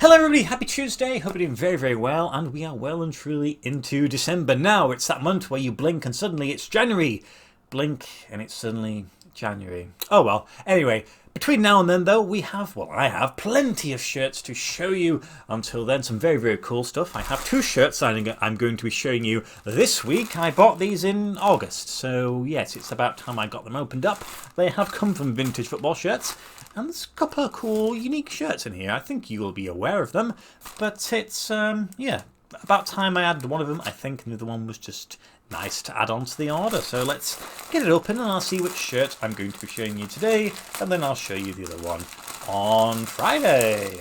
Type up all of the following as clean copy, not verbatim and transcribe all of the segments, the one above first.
Hello everybody, happy Tuesday, hope you're doing very, very well, and we are well and truly into December now. It's that month where you blink and suddenly it's January. Blink and it's suddenly January. Oh well, anyway, between now and then though, I have plenty of shirts to show you. Until then, some very, very cool stuff. I have two shirts I'm going to be showing you this week. I bought these in August, so yes, it's about time I got them opened up. They have come from Vintage Football Shirts. And there's a couple of cool, unique shirts in here. I think you'll be aware of them. But it's, yeah, about time I added one of them, I think. And the other one was just nice to add on to the order. So let's get it open and I'll see which shirt I'm going to be showing you today. And then I'll show you the other one on Friday.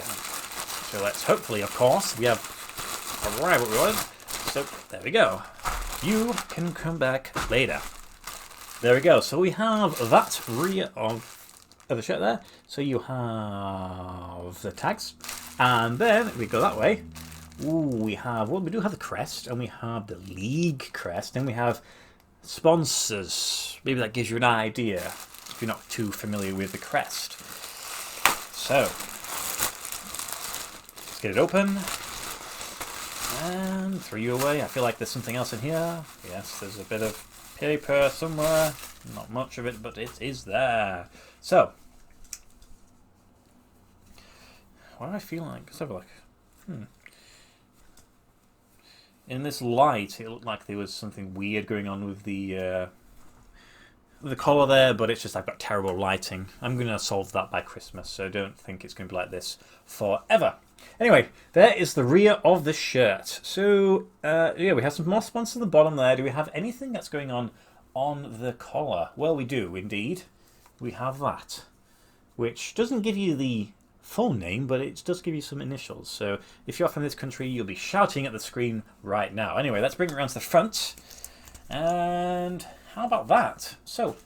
So let's hopefully, of course, we have arrived what we wanted. So there we go. You can come back later. There we go. So we have that rear of the shirt there. So you have the tags, and then we go that way. Ooh, we do have the crest, and we have the league crest, and we have sponsors. Maybe that gives you an idea if you're not too familiar with the crest. So let's get it open and throw you away. I feel like there's something else in here. Yes, there's a bit of paper somewhere. Not much of it, but it is there. So, what do I feel like? Let's have a look. In this light, it looked like there was something weird going on with the collar there, but it's just I've got terrible lighting. I'm going to solve that by Christmas, so don't think it's going to be like this forever. Anyway, there is the rear of the shirt. So, yeah, we have some more sponsors at the bottom there. Do we have anything that's going on the collar? Well, we do, indeed. We have that, which doesn't give you the full name, but it does give you some initials. So if you're from this country, you'll be shouting at the screen right now. Anyway, let's bring it around to the front. And how about that? So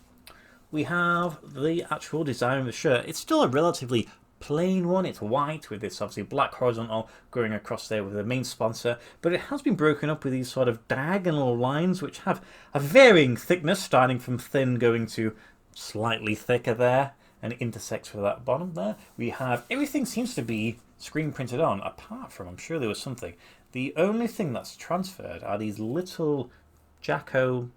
we have the actual design of the shirt. It's still a relatively plain one. It's white with this obviously black horizontal going across there with the main sponsor, but it has been broken up with these sort of diagonal lines which have a varying thickness, starting from thin going to slightly thicker there, and it intersects with that bottom there. We have everything seems to be screen printed on, apart from, I'm sure there was something. The only thing that's transferred are these little Jacko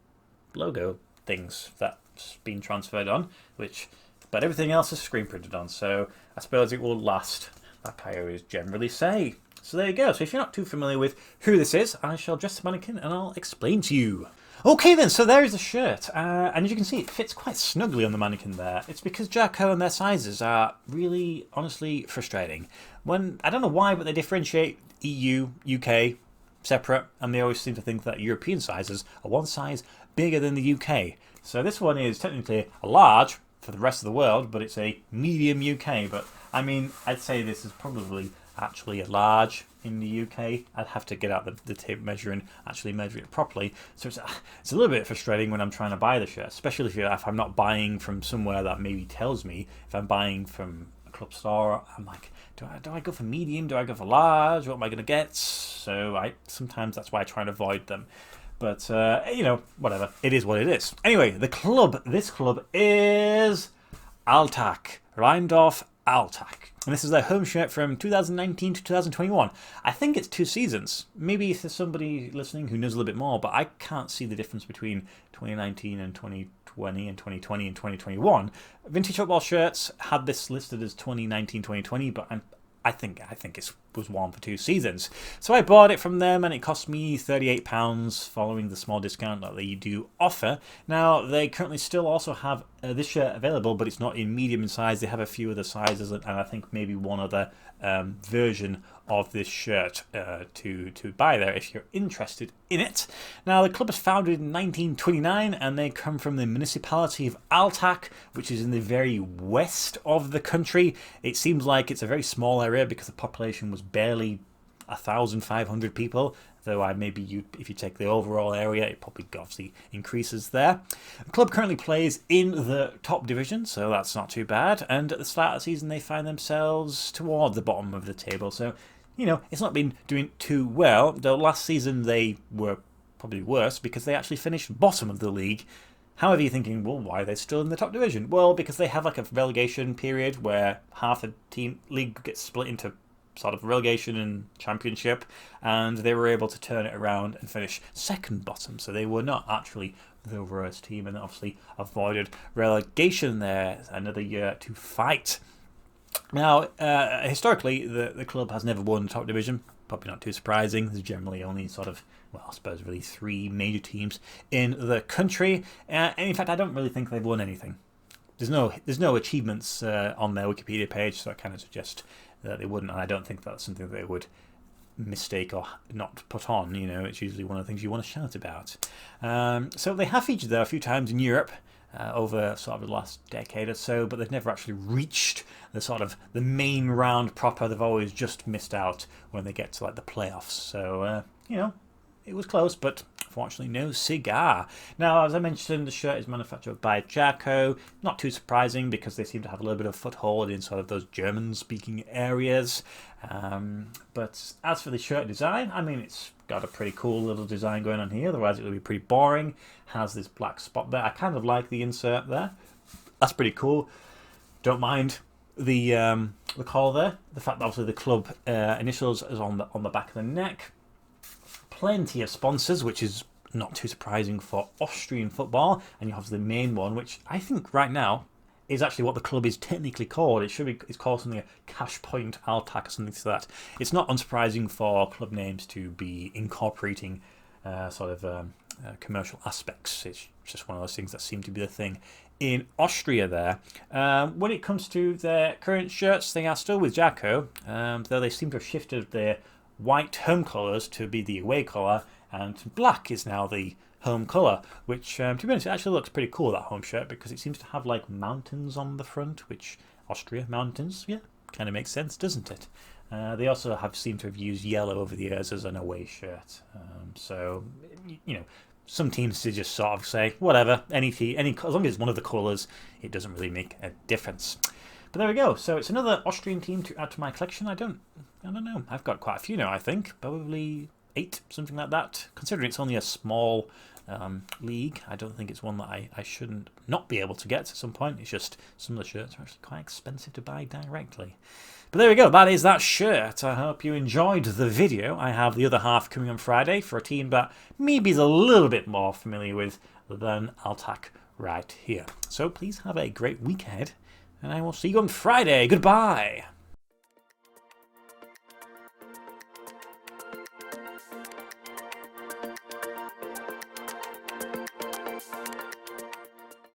logo things that's been transferred on, but everything else is screen printed on, so I suppose it will last, like I always generally say. So there you go. So if you're not too familiar with who this is, I shall dress the mannequin and I'll explain to you. Okay then, so there is the shirt, and as you can see it fits quite snugly on the mannequin there. It's because Jacko and their sizes are really, honestly, frustrating. I don't know why, but they differentiate EU, UK, separate, and they always seem to think that European sizes are one size bigger than the UK. So this one is technically a large for the rest of the world, but it's a medium UK, but I mean, I'd say this is probably actually a large in the UK. I'd have to get out the tape measure and actually measure it properly. So it's a little bit frustrating when I'm trying to buy the shirt, especially if I'm not buying from somewhere that maybe tells me. If I'm buying from a club store, I'm like, do I go for medium? Do I go for large? What am I going to get? So sometimes that's why I try and avoid them. But, you know, whatever. It is what it is. Anyway, this club is Alltag. Rheindorf Alltag. And this is their home shirt from 2019 to 2021. I think it's 2 seasons. Maybe if there's somebody listening who knows a little bit more, but I can't see the difference between 2019 and 2020 and 2020 and 2021. Vintage Football Shirts had this listed as 2019-2020, but I think it was one for 2 seasons. So I bought it from them and it cost me £38 following the small discount that they do offer. Now, they currently still also have this shirt available, but it's not in medium in size. They have a few other sizes and I think maybe one other version of this shirt to buy there if you're interested in it. Now, the club was founded in 1929 and they come from the municipality of Alltag, which is in the very west of the country. It seems like it's a very small area because the population was barely 1,500 people, though if you take the overall area, it probably obviously increases there. The club currently plays in the top division, so that's not too bad, and at the start of the season they find themselves toward the bottom of the table, so you know, it's not been doing too well, though last season they were probably worse because they actually finished bottom of the league. However, you're thinking, well, why are they still in the top division? Well, because they have like a relegation period where half the team league gets split into sort of relegation and championship, and they were able to turn it around and finish second bottom. So they were not actually the worst team, and obviously avoided relegation there. Another year to fight. Now, historically, the club has never won the top division. Probably not too surprising. There's generally only sort of, well, I suppose really 3 major teams in the country. And in fact, I don't really think they've won anything. There's no achievements on their Wikipedia page, so I kind of suggest that they wouldn't. And I don't think that's something that they would mistake or not put on. You know, it's usually one of the things you want to shout about. So they have featured there a few times in Europe. Over sort of the last decade or so, but they've never actually reached the sort of the main round proper. They've always just missed out when they get to like the playoffs. So you know, it was close, but unfortunately no cigar. Now, as I mentioned, the shirt is manufactured by Jacko. Not too surprising because they seem to have a little bit of foothold in sort of those German-speaking areas. But as for the shirt design, I mean, it's got a pretty cool little design going on here. Otherwise, it would be pretty boring. Has this black spot there. I kind of like the insert there. That's pretty cool. Don't mind the collar there. The fact that obviously the club initials is on the back of the neck. Plenty of sponsors, which is not too surprising for Austrian football. And you have the main one, which I think right now is actually what the club is technically called. It's called something like Cash Point Altac or something to that. It's not unsurprising for club names to be incorporating commercial aspects. It's just one of those things that seem to be the thing in Austria there. When it comes to their current shirts, they are still with Jacko, though they seem to have shifted their white home colours to be the away colour, and black is now the home colour, which to be honest, it actually looks pretty cool, that home shirt, because it seems to have like mountains on the front, which Austria, mountains, yeah, kind of makes sense, doesn't it? They also seem to have used yellow over the years as an away shirt. So, you know, some teams to just sort of say, whatever, as long as it's one of the colours, it doesn't really make a difference. But there we go. So it's another Austrian team to add to my collection. I don't know. I've got quite a few now, I think. Probably 8, something like that. Considering it's only a small league, I don't think it's one that I shouldn't not be able to get at some point. It's just some of the shirts are actually quite expensive to buy directly. But there we go, that is that shirt. I hope you enjoyed the video. I have the other half coming on Friday for a team that maybe is a little bit more familiar with than Altac right here. So please have a great week ahead, and I will see you on Friday. Goodbye.